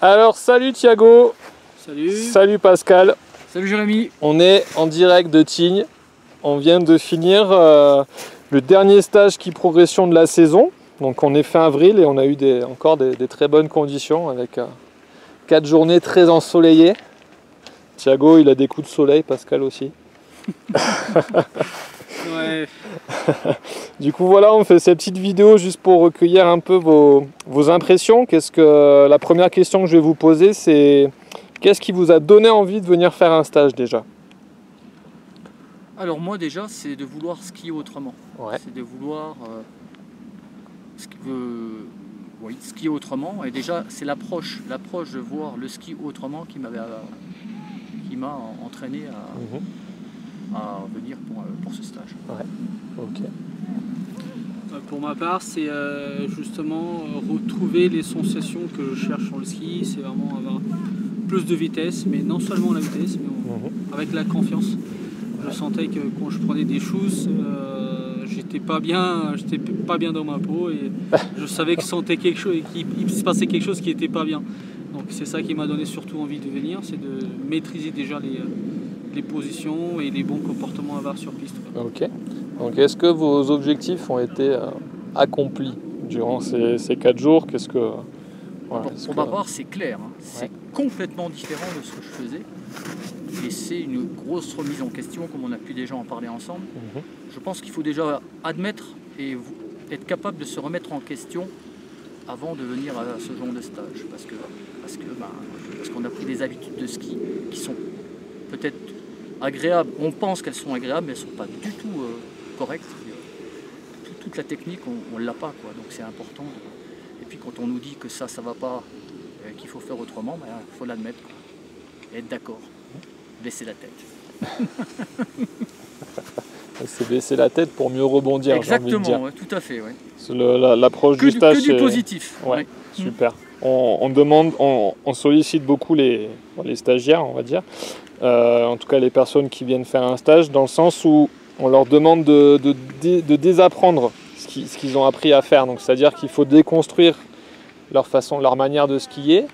Alors salut Thiago. Salut. Salut Pascal. Salut Jérémy. On est en direct de Tignes. On vient de finir le dernier stage ski progression de la saison. Donc on est fin avril et on a eu encore des très bonnes conditions avec 4 journées très ensoleillées. Thiago il a des coups de soleil, Pascal aussi. Ouais. Du coup voilà, on fait cette petite vidéo juste pour recueillir un peu vos impressions. La première question que je vais vous poser, c'est qu'est-ce qui vous a donné envie de venir faire un stage déjà? Alors moi déjà c'est de vouloir skier autrement. Ouais. C'est de vouloir skier autrement. Et déjà c'est l'approche de voir le ski autrement qui m'a entraîné à venir pour ce stage. Ouais. Ok. Pour ma part, c'est justement retrouver les sensations que je cherche sur le ski. C'est vraiment avoir plus de vitesse, mais non seulement la vitesse, mais avec la confiance. Je sentais que quand je prenais des choses, j'étais pas bien dans ma peau et je savais qu'il se passait quelque chose qui n'était pas bien. Donc c'est ça qui m'a donné surtout envie de venir, c'est de maîtriser déjà les positions et les bons comportements à avoir sur piste. Ok. Donc est-ce que vos objectifs ont été accomplis durant ces 4 jours? Pour ma part, c'est clair, hein. C'est complètement différent de ce que je faisais. Et c'est une grosse remise en question, comme on a pu déjà en parler ensemble. Je pense qu'il faut déjà admettre et être capable de se remettre en question avant de venir à ce genre de stage. Parce qu'on a pris des habitudes de ski qui sont peut-être agréables. On pense qu'elles sont agréables, mais elles ne sont pas du tout correctes. Toute la technique, on ne l'a pas, quoi. Donc c'est important. Et puis quand on nous dit que ça ne va pas, qu'il faut faire autrement, il faut l'admettre. Et être d'accord. Baisser la tête. C'est baisser la tête pour mieux rebondir. Exactement, ouais, tout à fait. Ouais. L'approche du stage. Que du positif. Ouais, super. On sollicite beaucoup les stagiaires, on va dire. En tout cas, les personnes qui viennent faire un stage, dans le sens où on leur demande de désapprendre ce qu'ils ont appris à faire. Donc, c'est-à-dire qu'il faut déconstruire leur manière de skier.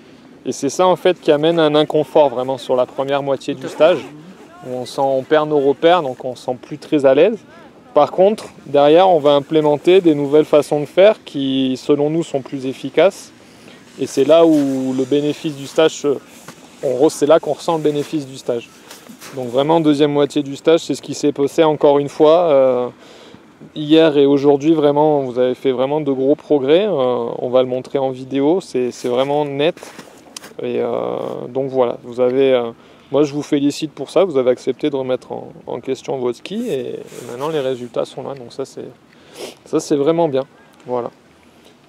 Et c'est ça en fait qui amène un inconfort vraiment sur la première moitié du stage, où on perd nos repères, donc on ne se sent plus très à l'aise. Par contre, derrière, on va implémenter des nouvelles façons de faire qui, selon nous, sont plus efficaces. Et c'est là où le bénéfice du stage, c'est là qu'on ressent le bénéfice du stage. Donc vraiment, deuxième moitié du stage, c'est ce qui s'est passé encore une fois. Hier et aujourd'hui, vraiment, vous avez fait vraiment de gros progrès. On va le montrer en vidéo, c'est vraiment net. Et donc voilà, moi je vous félicite pour ça, vous avez accepté de remettre en question votre ski et maintenant les résultats sont là, donc ça c'est vraiment bien. Voilà.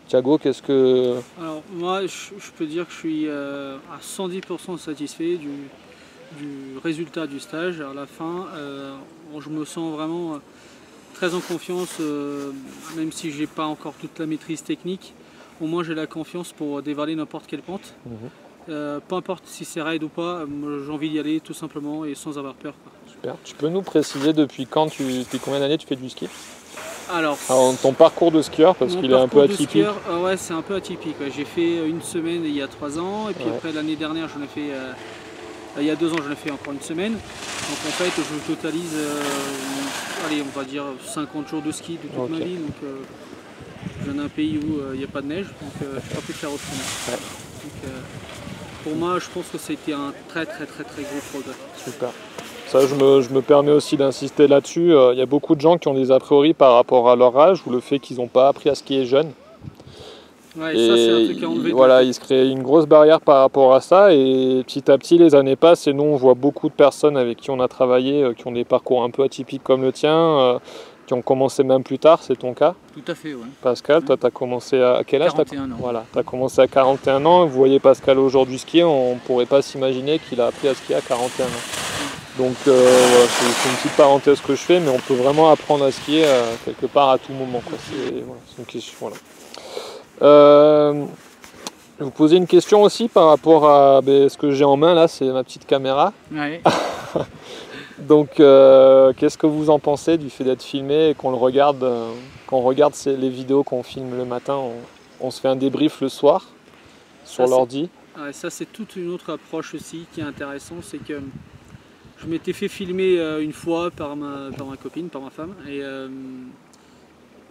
Thiago, qu'est-ce que... Alors moi je peux dire que je suis à 110% satisfait du résultat du stage. À la fin, je me sens vraiment très en confiance, même si j'ai pas encore toute la maîtrise technique. Au moins j'ai la confiance pour dévaler n'importe quelle pente. Peu importe si c'est raid ou pas, j'ai envie d'y aller tout simplement et sans avoir peur. Super. Tu peux nous préciser depuis combien d'années tu fais du ski? Alors ton parcours de skieur, parce qu'il est un peu atypique. Ouais, c'est un peu atypique. Ouais. J'ai fait une semaine il y a 3 ans, et puis après l'année dernière j'en ai fait, il y a 2 ans j'en ai fait encore une semaine. Donc en fait je totalise, allez on va dire 50 jours de ski de toute ma vie. Donc je viens d'un pays où il n'y a pas de neige, donc je n'ai pas pu faire autrement. Donc, pour moi, je pense que c'était un très gros progrès. Super. Ça, je me permets aussi d'insister là-dessus. Il y a beaucoup de gens qui ont des a priori par rapport à leur âge ou le fait qu'ils n'ont pas appris à skier jeune. Ouais, et ça, c'est un truc à enlever. Voilà, il se crée une grosse barrière par rapport à ça. Et petit à petit, les années passent et nous, on voit beaucoup de personnes avec qui on a travaillé, qui ont des parcours un peu atypiques comme le tien, qui ont commencé même plus tard, c'est ton cas? Tout à fait, oui. Pascal, toi, tu as commencé à quel âge? 41 ans. Voilà, tu as commencé à 41 ans. Vous voyez Pascal aujourd'hui skier, on ne pourrait pas s'imaginer qu'il a appris à skier à 41 ans. Donc, voilà, c'est une petite parenthèse que je fais, mais on peut vraiment apprendre à skier quelque part à tout moment. C'est une question. Voilà. Je vais vous poser une question aussi par rapport à ce que j'ai en main là, c'est ma petite caméra. Ouais. Donc, qu'est-ce que vous en pensez du fait d'être filmé et qu'on regarde les vidéos qu'on filme le matin, on se fait un débrief le soir sur l'ordi. Ouais, ça c'est toute une autre approche aussi qui est intéressante, c'est que je m'étais fait filmer une fois par ma copine, par ma femme, et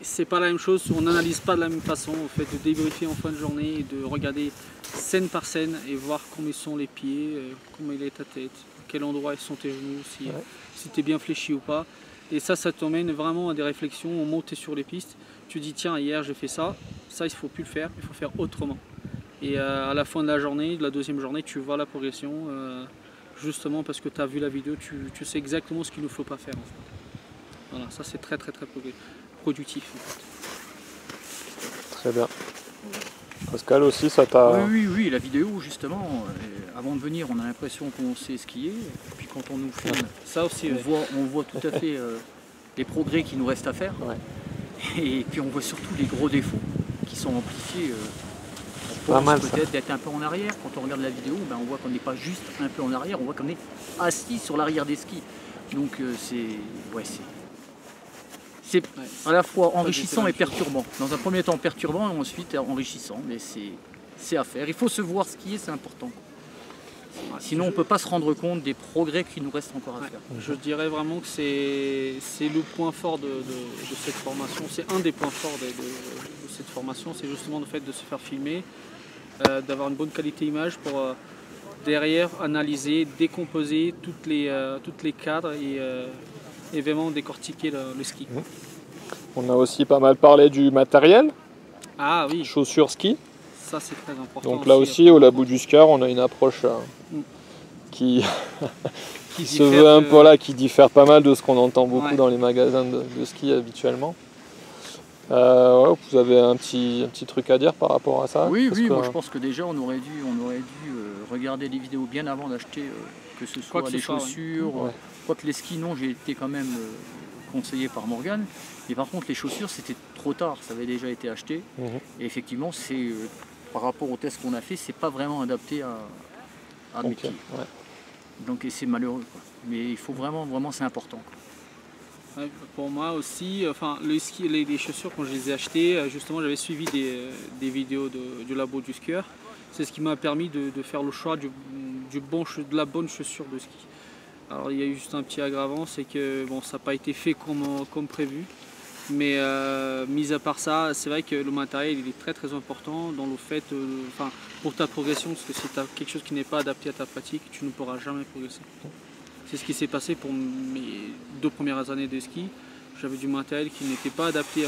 c'est pas la même chose, on n'analyse pas de la même façon, au fait de débriefer en fin de journée et de regarder scène par scène et voir comment sont les pieds, comment il est ta tête, à quel endroit sont tes genoux, si tu es bien fléchi ou pas. Et ça t'emmène vraiment à des réflexions, on monte sur les pistes, tu dis tiens hier j'ai fait ça, ça il ne faut plus le faire, il faut faire autrement. Et à la fin de la journée, de la deuxième journée, tu vois la progression, justement parce que tu as vu la vidéo, tu sais exactement ce qu'il ne faut pas faire. En fait. Voilà, ça c'est très productif. En fait. Très bien. Pascal aussi, ça t'a... Oui, la vidéo justement, avant de venir on a l'impression qu'on sait skier, et puis quand on nous filme, ça aussi, on voit tout à fait les progrès qui nous restent à faire, et puis on voit surtout les gros défauts qui sont amplifiés. Peut-être d'être un peu en arrière, quand on regarde la vidéo, ben on voit qu'on n'est pas juste un peu en arrière, on voit qu'on est assis sur l'arrière des skis. Donc c'est à la fois enrichissant et perturbant. Dans un premier temps perturbant et ensuite enrichissant, mais c'est à faire. Il faut se voir skier, c'est important. Sinon on ne peut pas se rendre compte des progrès qui nous restent encore à faire. Je dirais vraiment que c'est le point fort de cette formation, c'est un des points forts de cette formation, c'est justement le fait de se faire filmer, d'avoir une bonne qualité image pour derrière analyser, décomposer toutes les cadres et vraiment décortiquer le ski. On a aussi pas mal parlé du matériel. Ah oui. Chaussures ski. Ça c'est très important. Donc là aussi au Labo du Skieur, on a une approche qui se veut un peu là, qui diffère pas mal de ce qu'on entend beaucoup dans les magasins de ski habituellement. Vous avez un petit truc à dire par rapport à ça? Oui, moi je pense que déjà on aurait dû regarder les vidéos bien avant d'acheter que ce soit des chaussures. Quoique les skis, non, j'ai été quand même conseillé par Morgane. Mais par contre les chaussures c'était trop tard, ça avait déjà été acheté. Et effectivement c'est par rapport au test qu'on a fait, c'est pas vraiment adapté à mes pieds. Donc c'est malheureux, quoi. Mais il faut vraiment c'est important, quoi. Pour moi aussi, enfin le ski, les chaussures quand je les ai achetées, justement j'avais suivi des vidéos du Labo du Skieur. C'est ce qui m'a permis de faire le choix de la bonne chaussure de ski. Alors il y a eu juste un petit aggravant, c'est que bon, ça n'a pas été fait comme prévu. Mais mis à part ça, c'est vrai que le matériel il est très important dans le fait, pour ta progression, parce que si tu as quelque chose qui n'est pas adapté à ta pratique, tu ne pourras jamais progresser. C'est ce qui s'est passé pour mes 2 premières années de ski. J'avais du matériel qui n'était pas adapté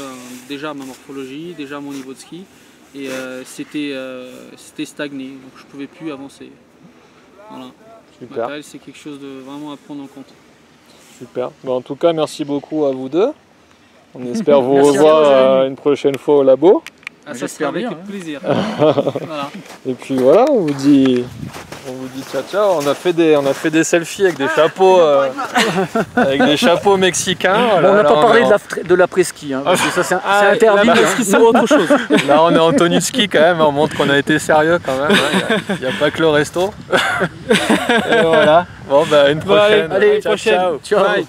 déjà à ma morphologie, déjà à mon niveau de ski. Et c'était stagné, donc je ne pouvais plus avancer. Voilà. Super. Le matériel c'est quelque chose de vraiment à prendre en compte. Super. Bon, en tout cas, merci beaucoup à vous deux. On espère vous revoir une prochaine fois au labo. Ça sera avec plaisir. Voilà. Et puis voilà, on vous dit ciao. On a fait des selfies avec des chapeaux, mexicains. Voilà, on n'a pas parlé de l'après-ski, hein, parce que ça c'est interdit. L'après-ski c'est autre chose. Là on est en tenue de ski quand même, on montre qu'on a été sérieux quand même. Il n'y a pas que le resto. Et voilà. Bon une prochaine. Allez, prochaine. Ciao. Bye.